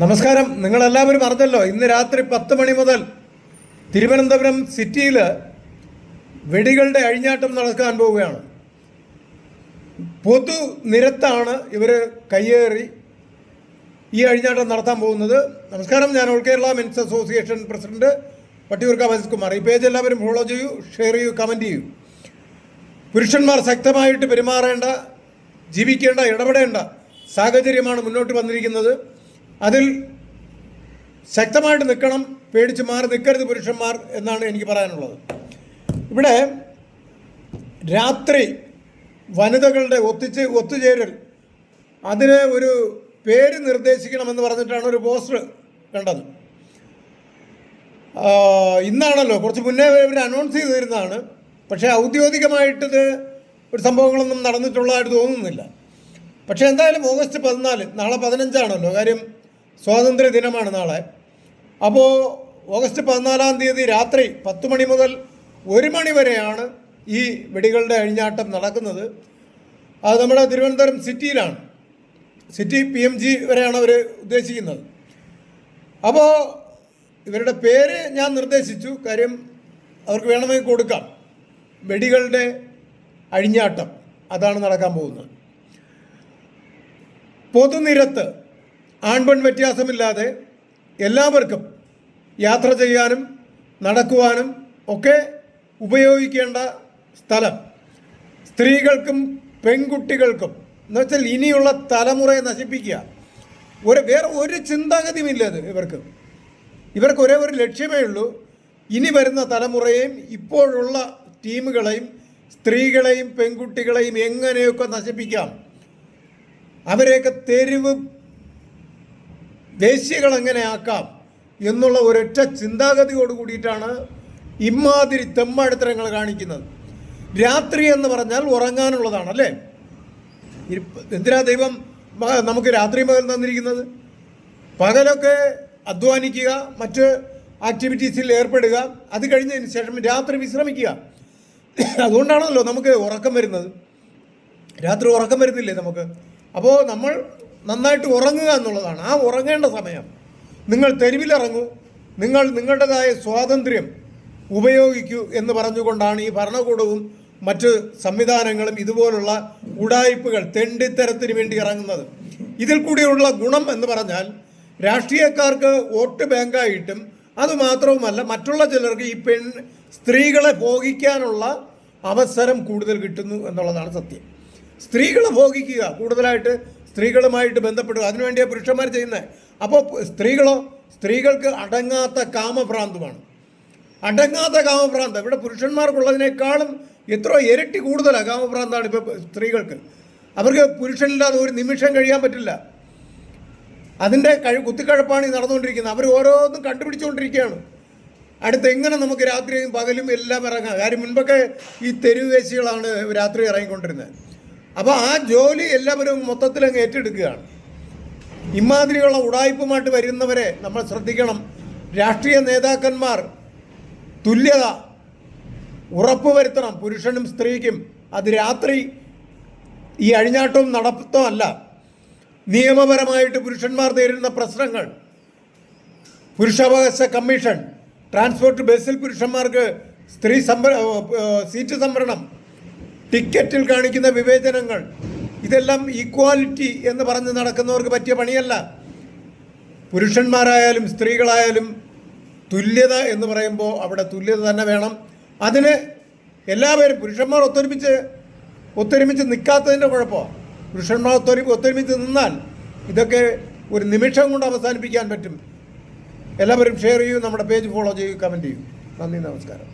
നമസ്കാരം. നിങ്ങളെല്ലാവരും അറിഞ്ഞല്ലോ, ഇന്ന് രാത്രി 10 മണി മുതൽ തിരുവനന്തപുരം സിറ്റിയിൽ വെടികളുടെ അഴിഞ്ഞാട്ടം നടക്കാൻ പോവുകയാണ്. പൊതു നിരത്താണ് ഇവർ കയ്യേറി ഈ അഴിഞ്ഞാട്ടം നടത്താൻ പോകുന്നത്. നമസ്കാരം, ഞാൻ all Kerala men's association president Vattiyoorkavu Ajith Kumar. ഈ പേജ് എല്ലാവരും ഫോളോ ചെയ്യൂ, ഷെയർ ചെയ്യൂ, കമൻറ്റ് ചെയ്യൂ. പുരുഷന്മാർ ശക്തമായിട്ട് പെരുമാറേണ്ട, ജീവിക്കേണ്ട, ഇടപെടേണ്ട സാഹചര്യമാണ് മുന്നോട്ട് വന്നിരിക്കുന്നത്. അതിൽ ശക്തമായിട്ട് നിൽക്കണം, പേടിച്ച് മാറി നിൽക്കരുത് പുരുഷന്മാർ എന്നാണ് എനിക്ക് പറയാനുള്ളത്. ഇവിടെ രാത്രി വനിതകളുടെ ഒത്തുചേരൽ, അതിന് ഒരു പേര് നിർദ്ദേശിക്കണമെന്ന് പറഞ്ഞിട്ടാണ് ഒരു പോസ്റ്റർ കണ്ടത്. ഇന്നാണല്ലോ, കുറച്ച് മുന്നേ ഇവർ അനൗൺസ് ചെയ്തിരുന്നതാണ്. പക്ഷേ ഔദ്യോഗികമായിട്ടിത് ഒരു സംഭവങ്ങളൊന്നും നടന്നിട്ടുള്ളതായിട്ട് തോന്നുന്നില്ല. പക്ഷേ എന്തായാലും ഓഗസ്റ്റ് 14, നാളെ 15ആണല്ലോ, കാര്യം സ്വാതന്ത്ര്യ ദിനമാണ് നാളെ. അപ്പോൾ ഓഗസ്റ്റ് 14-ാം തീയതി രാത്രി 10 മണി മുതൽ 1 മണി വരെയാണ് ഈ വെടികളുടെ അഴിഞ്ഞാട്ടം നടക്കുന്നത്. അത് നമ്മുടെ തിരുവനന്തപുരം സിറ്റിയിലാണ്. സിറ്റി PMG വരെയാണ് അവർ ഉദ്ദേശിക്കുന്നത്. അപ്പോൾ ഇവരുടെ പേര് ഞാൻ നിർദ്ദേശിച്ചു, കാര്യം അവർക്ക് വേണമെങ്കിൽ കൊടുക്കാം. വെടികളുടെ അഴിഞ്ഞാട്ടം, അതാണ് നടക്കാൻ പോകുന്നത്. പൊതുനിരത്ത് ആൺപെൺ വ്യത്യാസമില്ലാതെ എല്ലാവർക്കും യാത്ര ചെയ്യാനും നടക്കുവാനും ഒക്കെ ഉപയോഗിക്കേണ്ട സ്ഥലം. സ്ത്രീകൾക്കും പെൺകുട്ടികൾക്കും എന്ന് വെച്ചാൽ ഇനിയുള്ള തലമുറയെ നശിപ്പിക്കുക. വേറെ ഒരു ചിന്താഗതിയുമില്ല ഇവർക്ക് ഒരേ ഒരു ലക്ഷ്യമേ ഉള്ളൂ. ഇനി വരുന്ന തലമുറയെയും ഇപ്പോഴുള്ള ടീമുകളെയും സ്ത്രീകളെയും പെൺകുട്ടികളെയും എങ്ങനെയൊക്കെ നശിപ്പിക്കാം, അവരെയൊക്കെ തെരുവ് വേശ്യകൾ എങ്ങനെ ആക്കാം എന്നുള്ള ഒരൊറ്റ ചിന്താഗതിയോട് കൂടിയിട്ടാണ് ഇമാതിരി തെമ്മാടിത്തരങ്ങൾ കാണിക്കുന്നത്. രാത്രി എന്ന് പറഞ്ഞാൽ ഉറങ്ങാനുള്ളതാണ്, അല്ലേ? എന്തിനാ ദൈവം നമുക്ക് രാത്രി പകൽ തന്നിരിക്കുന്നത്? പകലൊക്കെ അധ്വാനിക്കുക, മറ്റ് ആക്ടിവിറ്റീസിൽ ഏർപ്പെടുക, അത് കഴിഞ്ഞതിന് ശേഷം രാത്രി വിശ്രമിക്കുക. അതുകൊണ്ടാണല്ലോ നമുക്ക് ഉറക്കം വരുന്നത്. രാത്രി ഉറക്കം വരുന്നില്ലേ നമുക്ക്? അപ്പോൾ നമ്മൾ നന്നായിട്ട് ഉറങ്ങുക എന്നുള്ളതാണ്. ആ ഉറങ്ങേണ്ട സമയം നിങ്ങൾ തെരുവിലിറങ്ങൂ, നിങ്ങളുടേതായ സ്വാതന്ത്ര്യം ഉപയോഗിക്കൂ എന്ന് പറഞ്ഞുകൊണ്ടാണ് ഈ ഭരണകൂടവും മറ്റ് സംവിധാനങ്ങളും ഇതുപോലുള്ള ഉഡായിപ്പുകൾ തെണ്ടിത്തരത്തിന് വേണ്ടി ഇറങ്ങുന്നത്. ഇതിൽ കൂടിയുള്ള ഗുണം എന്ന് പറഞ്ഞാൽ രാഷ്ട്രീയക്കാർക്ക് വോട്ട് ബാങ്കായിട്ടും അതുമാത്രവുമല്ല മറ്റുള്ള ചിലർക്ക് ഈ സ്ത്രീകളെ ഭോഗിക്കാനുള്ള അവസരം കൂടുതൽ കിട്ടുന്നു എന്നുള്ളതാണ് സത്യം. സ്ത്രീകളെ ഭോഗിക്കുക, കൂടുതലായിട്ട് സ്ത്രീകളുമായിട്ട് ബന്ധപ്പെടുക, അതിനുവേണ്ടിയാണ് പുരുഷന്മാർ ചെയ്യുന്നത്. അപ്പോൾ സ്ത്രീകൾക്ക് അടങ്ങാത്ത കാമഭ്രാന്തമാണ്. അടങ്ങാത്ത കാമഭ്രാന്തം ഇവിടെ പുരുഷന്മാർക്കുള്ളതിനേക്കാളും എത്രയോ ഇരട്ടി കൂടുതലാണ് കാമഭ്രാന്താണ് ഇപ്പോൾ സ്ത്രീകൾക്ക്. അവർക്ക് പുരുഷനില്ലാതെ ഒരു നിമിഷം കഴിയാൻ പറ്റില്ല. അതിൻ്റെ കുത്തിക്കഴപ്പാണ് ഈ നടന്നുകൊണ്ടിരിക്കുന്നത്. അവർ ഓരോന്നും കണ്ടുപിടിച്ചുകൊണ്ടിരിക്കുകയാണ്. അടുത്ത് എങ്ങനെ നമുക്ക് രാത്രിയും പകലും എല്ലാം ഇറങ്ങാം. കാര്യം മുൻപൊക്കെ ഈ തെരുവ് വേശികളാണ് രാത്രി ഇറങ്ങിക്കൊണ്ടിരുന്നത്. അപ്പോൾ ആ ജോലി എല്ലാവരും മൊത്തത്തിലങ്ങ് ഏറ്റെടുക്കുകയാണ്. ഇമാതിരിയുള്ള ഉടായ്പുമായിട്ട് വരുന്നവരെ നമ്മൾ ശ്രദ്ധിക്കണം. രാഷ്ട്രീയ നേതാക്കന്മാർ തുല്യത ഉറപ്പുവരുത്തണം പുരുഷനും സ്ത്രീക്കും. അത് രാത്രി ഈ അഴിഞ്ഞാട്ടവും നടത്തമല്ല, നിയമപരമായിട്ട് പുരുഷന്മാർ നേരിടുന്ന പ്രശ്നങ്ങൾ, പുരുഷാവകാശ കമ്മീഷൻ, ട്രാൻസ്പോർട്ട് ബസ്സിൽ പുരുഷന്മാർക്ക് സീറ്റ് സംവരണം, ടിക്കറ്റിൽ കാണിക്കുന്ന വിവേചനങ്ങൾ, ഇതെല്ലാം ഈക്വാലിറ്റി എന്ന് പറഞ്ഞ് നടക്കുന്നവർക്ക് പറ്റിയ പണിയല്ല. പുരുഷന്മാരായാലും സ്ത്രീകളായാലും തുല്യത എന്ന് പറയുമ്പോൾ അവിടെ തുല്യത തന്നെ വേണം. അതിന് എല്ലാവരും പുരുഷന്മാർ ഒത്തൊരുമിച്ച് നിൽക്കാത്തതിൻ്റെ കുഴപ്പമാണ്. പുരുഷന്മാർ ഒത്തൊരുമിച്ച് നിന്നാൽ ഇതൊക്കെ ഒരു നിമിഷം കൊണ്ട് അവസാനിപ്പിക്കാൻ പറ്റും. എല്ലാവരും ഷെയർ ചെയ്യൂ, നമ്മുടെ പേജ് ഫോളോ ചെയ്യൂ, കമൻറ്റ് ചെയ്യൂ. നന്ദി, നമസ്കാരം.